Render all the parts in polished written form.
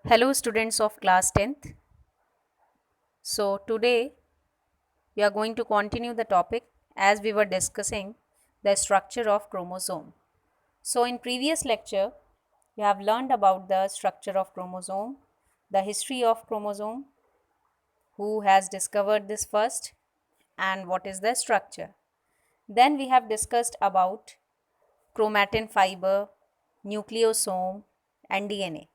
Hello students of class 10th. So today we are going to continue the topic as we were discussing the structure of chromosome. So in previous lecture we have learned about the structure of chromosome, the history of chromosome, who has discovered this first and what is the structure. Then we have discussed about chromatin fiber, nucleosome and DNA,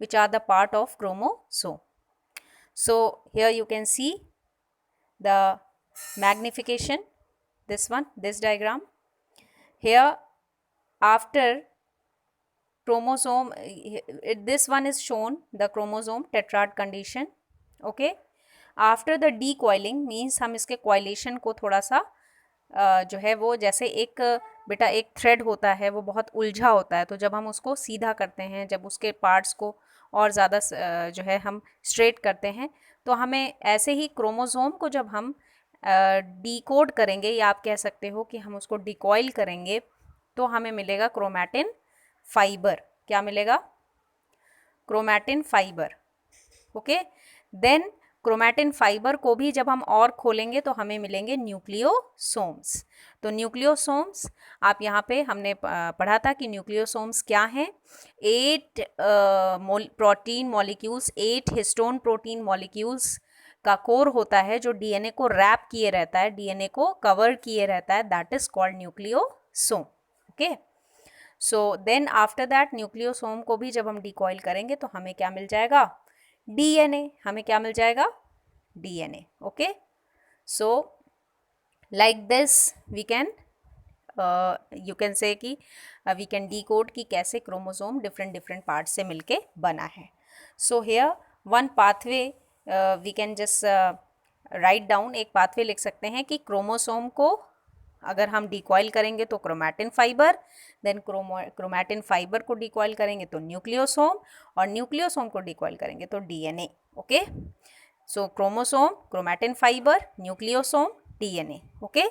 which are the part of chromosome. So here you can see the magnification, this diagram. Here after chromosome, this one is shown the chromosome tetrad condition. Okay, after the D coiling means हम इसके कॉइलेशन को थोड़ा सा जो है वो जैसे एक बेटा एक थ्रेड होता है वो बहुत उलझा होता है, तो जब हम उसको सीधा करते हैं, जब उसके पार्ट्स को और ज़्यादा जो है हम स्ट्रेट करते हैं, तो हमें ऐसे ही क्रोमोसोम को जब हम डीकोड करेंगे या आप कह सकते हो कि हम उसको डिकॉइल करेंगे तो हमें मिलेगा क्रोमैटिन फाइबर. क्या मिलेगा? Chromatin fibre. Okay, then chromatin fibre को भी जब हम और खोलेंगे तो हमें मिलेंगे न्यूक्लियोसोम्स. तो न्यूक्लियोसोम्स आप यहाँ पे हमने पढ़ा था कि न्यूक्लियोसोम्स क्या हैं. 8 protein molecules, 8 histone protein molecules का कोर होता है जो डीएनए को रैप किए रहता है, डीएनए को कवर किए रहता है. That is called nucleosome. Okay, so then after that nucleosome को भी जब हम डिकॉइल करेंगे तो हमें क्या मिल जाएगा? डीएनए. हमें क्या मिल जाएगा? DNA. Okay, so like this we can you can say कि वी कैन डिकोड कि कैसे क्रोमोसोम डिफरेंट डिफरेंट पार्ट से मिलके बना है. So here one pathway we can just write down. एक पाथवे लिख सकते हैं कि क्रोमोसोम को अगर हम डिकॉइल करेंगे तो chromatin fibre, then chromatin fibre को डिकॉइल करेंगे तो न्यूक्लियोसोम, और न्यूक्लियोसोम को डिकॉइल करेंगे तो DNA. Okay, so chromosome, chromatin fibre, nucleosome, DNA. Okay,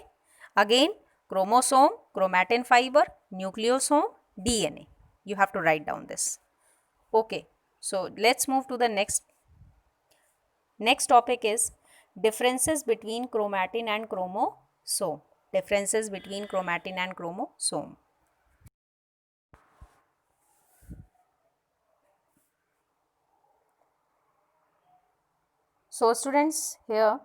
again chromosome, chromatin fibre, nucleosome, DNA. You have to write down this. Okay, so let's move to the next topic is differences between chromatin and chromosome. Differences between chromatin and chromosome. So students, here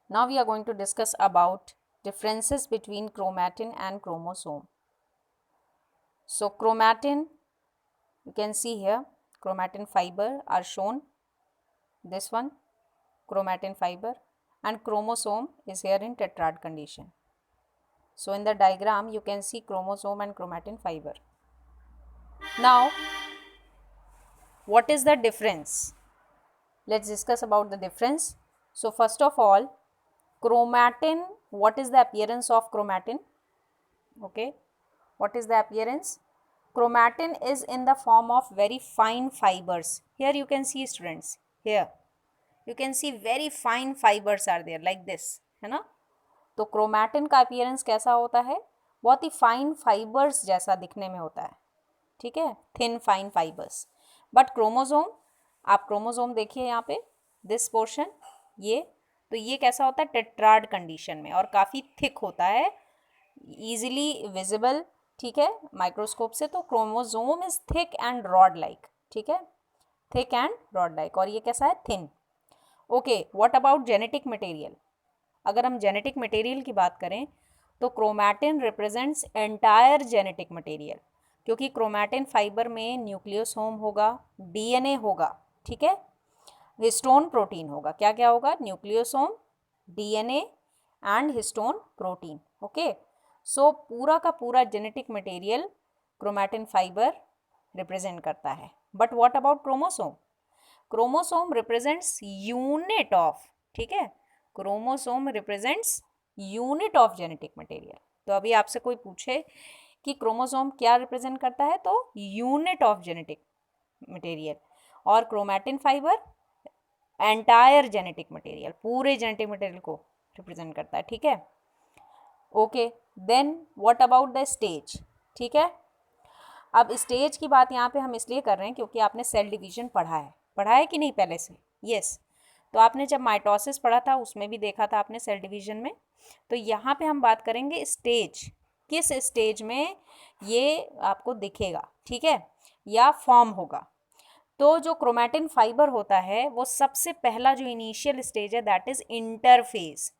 now we are going to discuss about differences between chromatin and chromosome. So chromatin, you can see here chromatin fiber are shown, this one chromatin fiber, and chromosome is here in tetrad condition. So in the diagram you can see chromosome and chromatin fiber. Now what is the difference? Let's discuss about the difference. So first of all, chromatin, what is the appearance of chromatin? Okay, what is the appearance? Chromatin is in the form of very fine fibers. Here you can see students, here you can see very fine fibers are there like this, है ना. तो chromatin का appearance कैसा होता है? बहुत ही fine fibres जैसा दिखने में होता है, ठीक है, thin fine fibres. But chromosome, आप क्रोमोसोम देखिए यहाँ पे दिस पोर्शन, ये तो ये कैसा होता है? टेट्राड कंडीशन में, और काफ़ी थिक होता है, ईजिली विजिबल, ठीक है, माइक्रोस्कोप से. तो chromosome is thick and rod like, ठीक है, थिक एंड रॉड लाइक, और ये कैसा है? Thin. Okay, what about genetic material? अगर हम जेनेटिक मटेरियल की बात करें तो chromatin represents entire genetic material, क्योंकि क्रोमैटिन फाइबर में न्यूक्लियोसोम होगा, डीएनए होगा, ठीक है, हिस्टोन प्रोटीन होगा. क्या क्या होगा? Nucleosome, DNA and histone protein. Okay, so पूरा का पूरा genetic material chromatin fibre represent करता है. But what about chromosome? Chromosome represents unit of, ठीक है, chromosome represents unit of genetic material. तो अभी आपसे कोई पूछे कि क्रोमोसोम क्या रिप्रेजेंट करता है, तो यूनिट ऑफ जेनेटिक मटेरियल, और chromatin fibre entire genetic material, पूरे जेनेटिक मटेरियल को रिप्रेजेंट करता है, ठीक है. Okay, then what about the stage? ठीक है, अब स्टेज की बात यहाँ पे हम इसलिए कर रहे हैं क्योंकि आपने सेल डिवीजन पढ़ा है कि नहीं पहले से? यस। तो आपने जब माइटोसिस पढ़ा था उसमें भी देखा था आपने सेल डिवीजन में। तो यहाँ पे हम बात करेंगे स्टेज, किस स्टेज में ये आपको दिखेगा, ठीक है, या फॉर्म होगा। तो जो क्रोमैटिन फाइबर होता है वो सबसे पहला जो इनिशियल स्टेज है दैट इज इंटरफेज।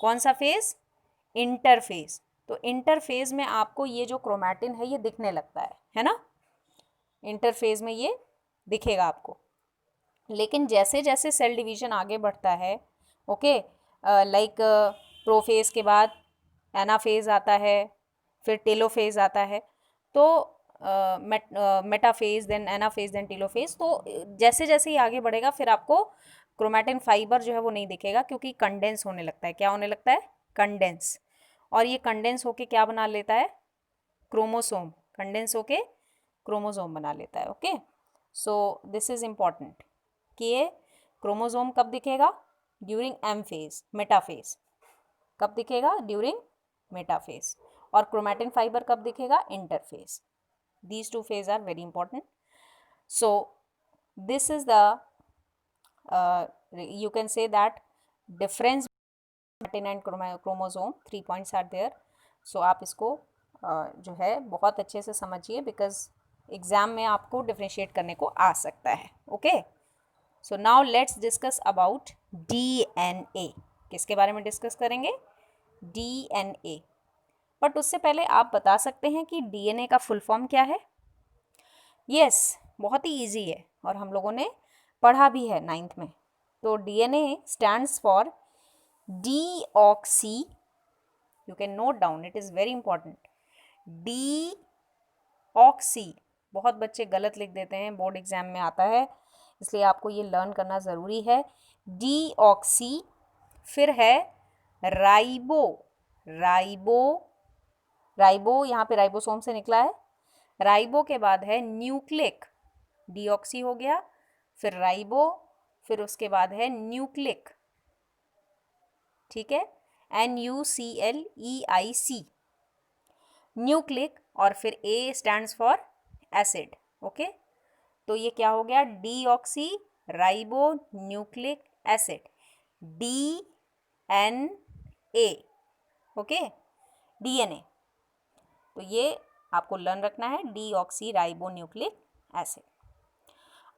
कौन सा फेज? इंटरफेज। तो इंटरफेज में आपको ये जो क्रोमैटिन है ये दिखने लगता है ना? इंटरफेज में ये दिखेगा आपको। लेकिन जैसे जैसे सेल डिवीजन आगे बढ़ता है, ओके, लाइक प्रोफेज के बाद एनाफेज आता है, फिर टेलोफेज आता है, तो metaphase, then anaphase, then telophase. तो जैसे जैसे ये आगे बढ़ेगा फिर आपको क्रोमैटिन फाइबर जो है वो नहीं दिखेगा क्योंकि कंडेंस होने लगता है। क्या होने लगता है? कंडेंस। और ये कंडेंस होके क्या बना लेता है? क्रोमोसोम। कंडेंस होके क्रोमोसोम बना लेता है। Okay, so this is important कि ये क्रोमोसोम कब दिखेगा? During M phase, metaphase. कब दिखेगा? During metaphase. और क्रोमैटिन फाइबर कब दिखेगा? Interphase. These two phases are very important. So this is the you can say that difference between and chromosome, 3 points are there. So आप इसको जो है बहुत अच्छे से समझिए बिकॉज एग्जाम में आपको डिफ्रेंशिएट करने को आ सकता है। Okay, so now let's discuss about DNA। किसके बारे में डिस्कस करेंगे? DNA। बट उससे पहले आप बता सकते हैं कि DNA का फुल फॉर्म क्या है? यस, बहुत ही इजी है और हम लोगों ने पढ़ा भी है 9th में। तो DNA stands for deoxy, you can note down, it is very important. Deoxy, बहुत बच्चे गलत लिख देते हैं, बोर्ड एग्जाम में आता है, इसलिए आपको ये लर्न करना ज़रूरी है। डीऑक्सी, फिर है राइबो। राइबो यहाँ पे राइबोसोम से निकला है। राइबो के बाद है न्यूक्लिक। डीऑक्सी हो गया, फिर राइबो, फिर उसके बाद है न्यूक्लिक, ठीक है, NUCLEIC, न्यूक्लिक। और फिर A stands for acid. Okay, तो ये क्या हो गया? Deoxy ribo nucleic acid, DNA। Okay, DNA। तो ये आपको लर्न रखना है, डीऑक्सी राइबो न्यूक्लिक एसिड।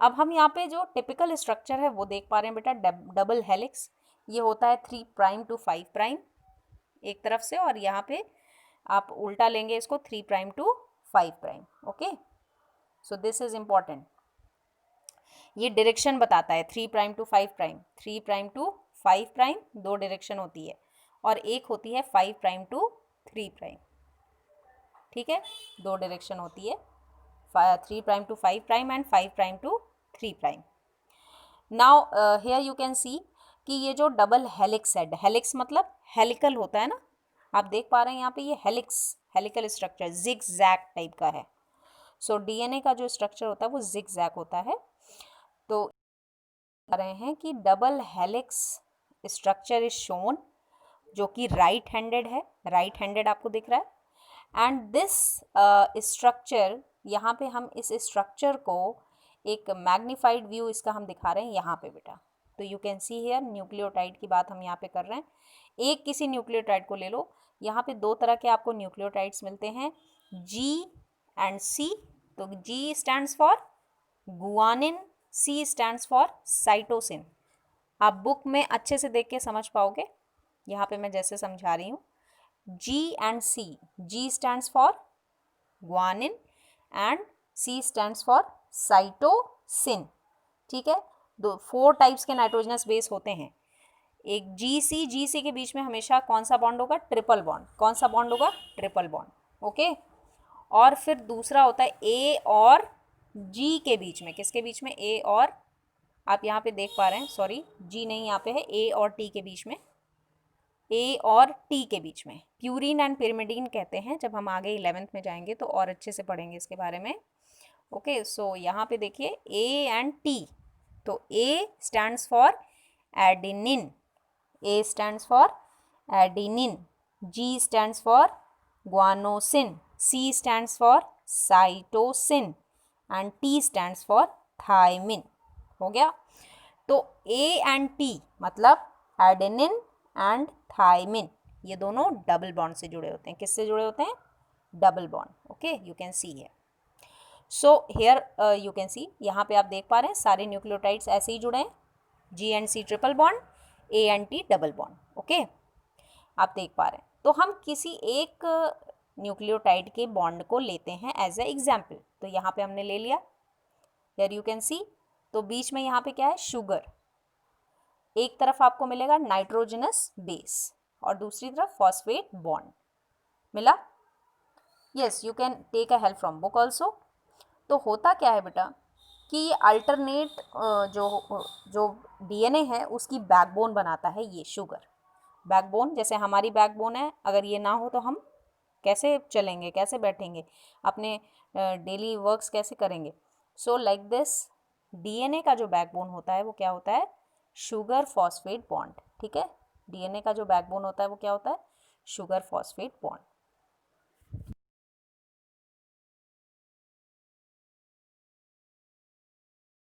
अब हम यहाँ पे जो टिपिकल स्ट्रक्चर है वो देख पा रहे हैं बेटा, डबल हेलिक्स। ये होता है 3 प्राइम टू 5 प्राइम एक तरफ से, और यहाँ पे आप उल्टा लेंगे इसको 3 prime to 5 prime. Okay, so this is important. ये डायरेक्शन बताता है 3 prime to 5 prime. 3 prime to 5 prime 2 direction होती है, और एक होती है 5 प्राइम टू 3 प्राइम, ठीक है, 2 डायरेक्शन होती है, 3 prime to 5 prime and 5 prime to 3 prime. Now here you can see कि ये जो डबल हेलिक्स है, हेलिक्स मतलब हेलिकल होता है ना, आप देख पा रहे हैं यहाँ पे ये helical structure zigzag type का है। सो DNA का जो स्ट्रक्चर होता है वो जिग जैग होता है। तो रहे हैं कि double helix structure is shown, जो कि राइट हैंडेड है, राइट हैंडेड आपको दिख रहा है। एंड दिस स्ट्रक्चर, यहाँ पे हम इस स्ट्रक्चर को एक मैग्नीफाइड व्यू इसका हम दिखा रहे हैं यहाँ पे बेटा। तो you can see here, nucleotide की बात हम यहाँ पे कर रहे हैं। एक किसी न्यूक्लियोटाइड को ले लो, यहाँ पे 2 तरह के आपको न्यूक्लियोटाइड्स मिलते हैं, G एंड C। तो G stands for guanine, C stands for cytosine. आप बुक में अच्छे से देख के समझ पाओगे, यहाँ पे मैं जैसे समझा रही हूँ। G and C, G stands for guanine and C stands for cytosine, ठीक है। 4 टाइप्स के नाइट्रोजनस बेस होते हैं। एक GC के बीच में हमेशा कौन सा बॉन्ड होगा? Triple bond. कौन सा बॉन्ड होगा? Triple bond. ओके, और फिर दूसरा होता है A और G के बीच में। किसके बीच में? A और, आप यहाँ पे देख पा रहे हैं, सॉरी G नहीं, यहाँ पे है A और T के बीच में, A और T के बीच में। प्यूरिन एंड पिरिमिडीन कहते हैं, जब हम आगे 11th में जाएंगे तो और अच्छे से पढ़ेंगे इसके बारे में। ओके, सो यहाँ पे देखिए A एंड T। तो A stands for adenine, A stands for adenine, G stands for guanosine, C stands for cytosine and T stands for thymine. हो गया। तो A एंड T मतलब एडेनिन एंड थायमिन, ये दोनों डबल बॉन्ड से जुड़े होते हैं। किससे जुड़े होते हैं? Double bond. Okay, you can see here. So here you can सी, यहाँ पे आप देख पा रहे हैं सारे न्यूक्लियोटाइड्स ऐसे ही जुड़े हैं, G and C triple bond, A and T double bond. Okay, आप देख पा रहे हैं। तो हम किसी एक न्यूक्लियोटाइड के बॉन्ड को लेते हैं एज ए एग्जाम्पल। तो यहाँ पे हमने ले लिया, हियर यू कैन सी। तो बीच में यहाँ पे क्या है? शुगर। एक तरफ आपको मिलेगा नाइट्रोजनस बेस और दूसरी तरफ फॉस्फेट बॉन्ड मिला। Yes, you can take a help from book also. तो होता क्या है बेटा कि अल्टरनेट जो DNA है उसकी बैकबोन बनाता है ये शुगर। बैकबोन जैसे हमारी बैकबोन है, अगर ये ना हो तो हम कैसे चलेंगे, कैसे बैठेंगे, अपने डेली वर्क्स कैसे करेंगे? सो लाइक दिस, DNA का जो बैकबोन होता है वो क्या होता है? Sugar phosphate bond. ठीक है, DNA का जो बैकबोन होता है वो क्या होता है? Sugar phosphate bond.